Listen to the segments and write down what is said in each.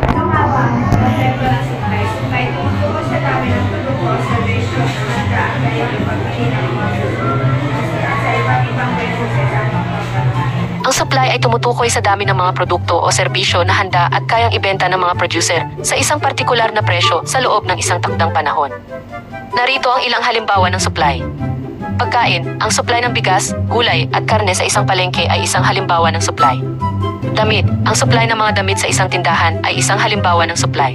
Ano nga ba? Konsepto ng supply. Supply tumutukoy sa dami ng produkto sa ratio na handa kaya yung pagpili ng mga sa iba't ibang resources ang pagpapalaki. Ang supply ay tumutukoy sa dami ng mga produkto o serbisyo na handa at kayang ibenta ng mga producer sa isang partikular na presyo sa loob ng isang takdang panahon. Narito ang ilang halimbawa ng supply. Pagkain, ang supply ng bigas, gulay at karne sa isang palengke ay isang halimbawa ng supply. Damit, ang supply ng mga damit sa isang tindahan ay isang halimbawa ng supply.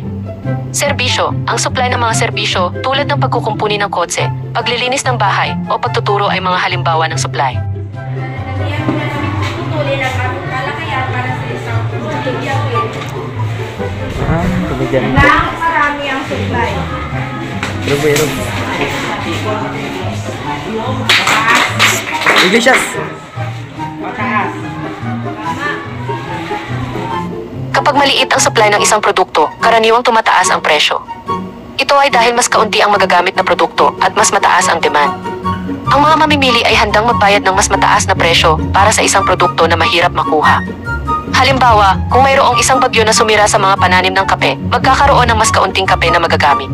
Serbisyo, ang supply ng mga serbisyo tulad ng pagkukumpuni ng kotse, paglilinis ng bahay o pagtuturo ay mga halimbawa ng supply. Nagyan mo na namin tutulin ang aming kalakayan para sa isang tuloy-yawin. Tumigyan. Nang marami ang supply. Pero. Iglesias. Mataas. Tama. Kapag maliit ang supply ng isang produkto, karaniwang tumataas ang presyo. Ito ay dahil mas kaunti ang magagamit na produkto at mas mataas ang demand. Ang mga mamimili ay handang magbayad ng mas mataas na presyo para sa isang produkto na mahirap makuha. Halimbawa, kung mayroong isang bagyo na sumira sa mga pananim ng kape, magkakaroon ng mas kaunting kape na magagamit.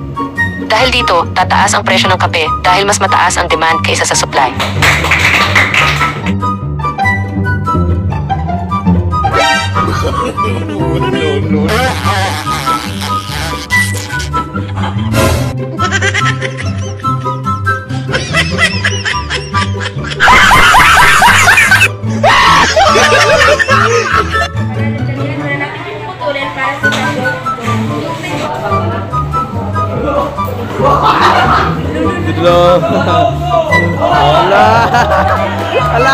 Dahil dito, tataas ang presyo ng kape dahil mas mataas ang demand kaysa sa supply. Nagyan mo na natin tutulin para sa isang Dudlo. Ala. Ala.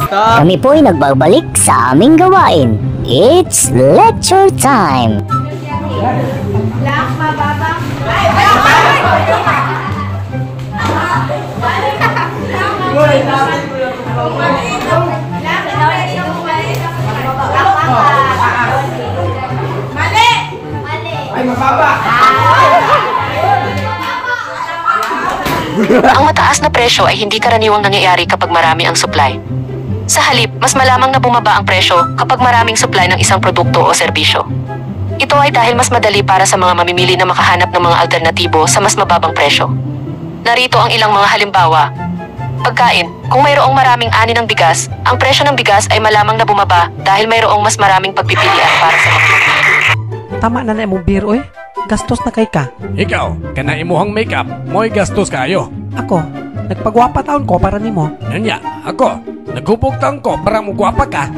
Stop. Kami po'y nagbabalik sa aming gawain. It's lecture time! Black, mababang. Mali! Ay, mababa! Ang mataas na presyo ay hindi karaniwang nangyayari kapag marami ang supply. Sa halip, mas malamang na bumaba ang presyo kapag maraming supply ng isang produkto o serbisyo. Ito ay dahil mas madali para sa mga mamimili na makahanap ng mga alternatibo sa mas mababang presyo. Narito ang ilang mga halimbawa. Pagkain, kung mayroong maraming ani ng bigas, ang presyo ng bigas ay malamang na bumaba dahil mayroong mas maraming pagpipilian para sa mga mamimili. Tama na na imong biro eh. Gastos na kay ka. Ikaw, kana imuhang makeup, mo'y gastos kayo. Ako, nagpagwapa taon ko para nimo. Nanya, ako, naghupog taon ko para mo gwapa ka.